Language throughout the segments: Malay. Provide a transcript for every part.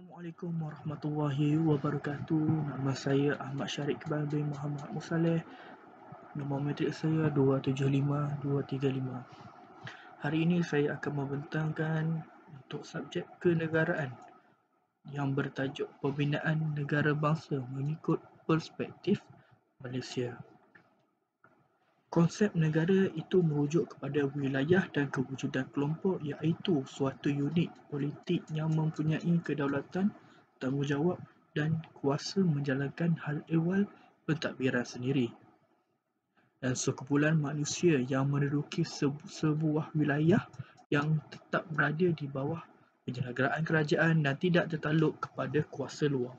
Assalamualaikum warahmatullahi wabarakatuh. Nama saya Ahmad Syarik Iqbal bin Muhammad Musaleh. Nombor matrik saya 275235. Hari ini saya akan membentangkan untuk subjek kenegaraan yang bertajuk Pembinaan Negara Bangsa mengikut Perspektif Malaysia. Konsep negara itu merujuk kepada wilayah dan kewujudan kelompok, iaitu suatu unit politik yang mempunyai kedaulatan, tanggungjawab dan kuasa menjalankan hal ehwal pentadbiran sendiri, dan sekumpulan manusia yang menduduki sebuah wilayah yang tetap berada di bawah penyelenggaraan kerajaan dan tidak tertakluk kepada kuasa luar.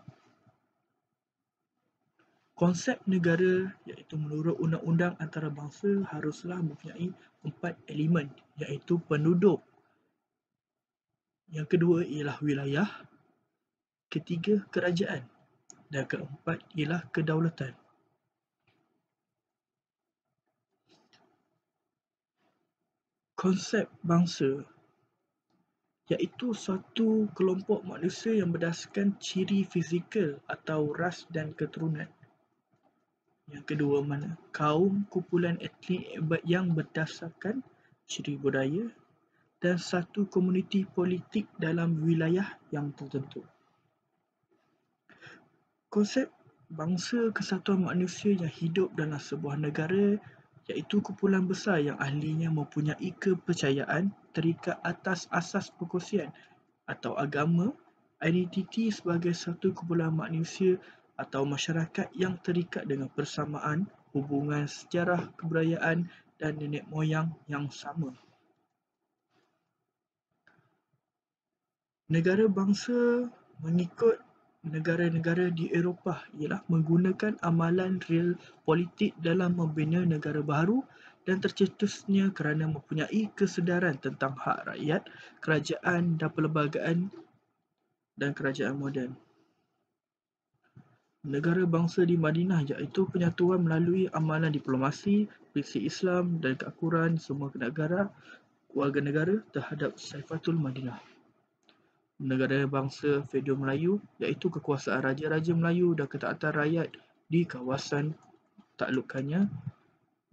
Konsep negara, iaitu menurut undang-undang antarabangsa, haruslah mempunyai 4 elemen, iaitu penduduk. Yang kedua ialah wilayah, ketiga kerajaan dan keempat ialah kedaulatan. Konsep bangsa iaitu suatu kelompok manusia yang berdasarkan ciri fizikal atau ras dan keturunan. Yang kedua mana? Kaum, kumpulan etnik yang berdasarkan ciri budaya, dan satu komuniti politik dalam wilayah yang tertentu. Konsep bangsa kesatuan manusia yang hidup dalam sebuah negara iaitu kumpulan besar yang ahlinya mempunyai kepercayaan terikat atas asas perkongsian atau agama, identiti sebagai satu kumpulan manusia atau masyarakat yang terikat dengan persamaan, hubungan sejarah, kebudayaan dan nenek moyang yang sama. Negara bangsa mengikut negara-negara di Eropah ialah menggunakan amalan real politik dalam membina negara baru dan tercetusnya kerana mempunyai kesedaran tentang hak rakyat, kerajaan dan perlembagaan dan kerajaan moden. Negara bangsa di Madinah iaitu penyatuan melalui amalan diplomasi, prinsip Islam dan keakuran semua warga negara terhadap Saifatul Madinah. Negara bangsa Federal Melayu iaitu kekuasaan Raja-Raja Melayu dan ketaatan rakyat di kawasan taklukannya,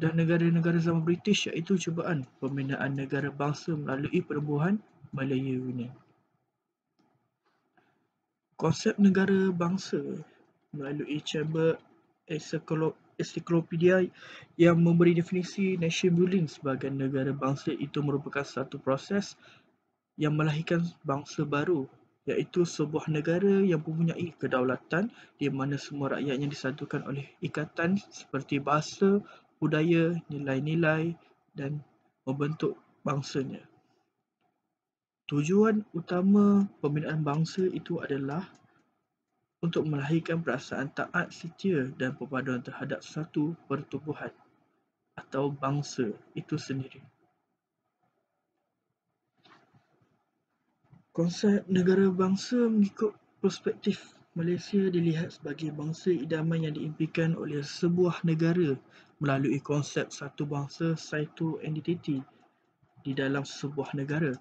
dan negara-negara zaman British iaitu cubaan pembinaan negara bangsa melalui penubuhan Malaya Union. Konsep negara bangsa melalui Chamber Encyclopedia yang memberi definisi nation building sebagai negara bangsa itu merupakan satu proses yang melahirkan bangsa baru, iaitu sebuah negara yang mempunyai kedaulatan di mana semua rakyatnya disatukan oleh ikatan seperti bahasa, budaya, nilai-nilai dan membentuk bangsanya. Tujuan utama pembinaan bangsa itu adalah untuk melahirkan perasaan taat setia dan perpaduan terhadap satu pertubuhan atau bangsa itu sendiri. Konsep negara bangsa mengikut perspektif Malaysia dilihat sebagai bangsa idaman yang diimpikan oleh sebuah negara melalui konsep satu bangsa, satu entiti di dalam sebuah negara.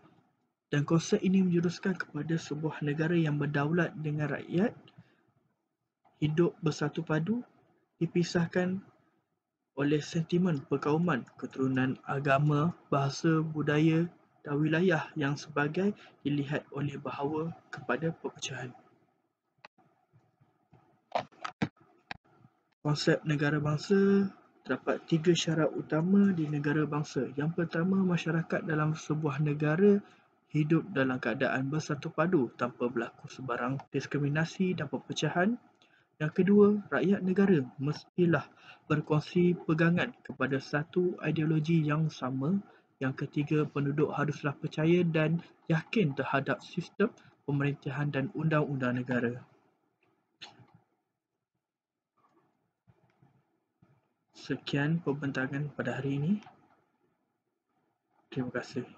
Dan konsep ini menjuruskan kepada sebuah negara yang berdaulat dengan rakyat, hidup bersatu padu, dipisahkan oleh sentimen perkauman, keturunan agama, bahasa, budaya dan wilayah yang sebagai dilihat oleh bahawa kepada perpecahan. Konsep negara bangsa terdapat 3 syarat utama di negara bangsa. Yang pertama, masyarakat dalam sebuah negara hidup dalam keadaan bersatu padu tanpa berlaku sebarang diskriminasi dan perpecahan. Yang kedua, rakyat negara mestilah berkongsi pegangan kepada satu ideologi yang sama. Yang ketiga, penduduk haruslah percaya dan yakin terhadap sistem pemerintahan dan undang-undang negara. Sekian pembentangan pada hari ini. Terima kasih.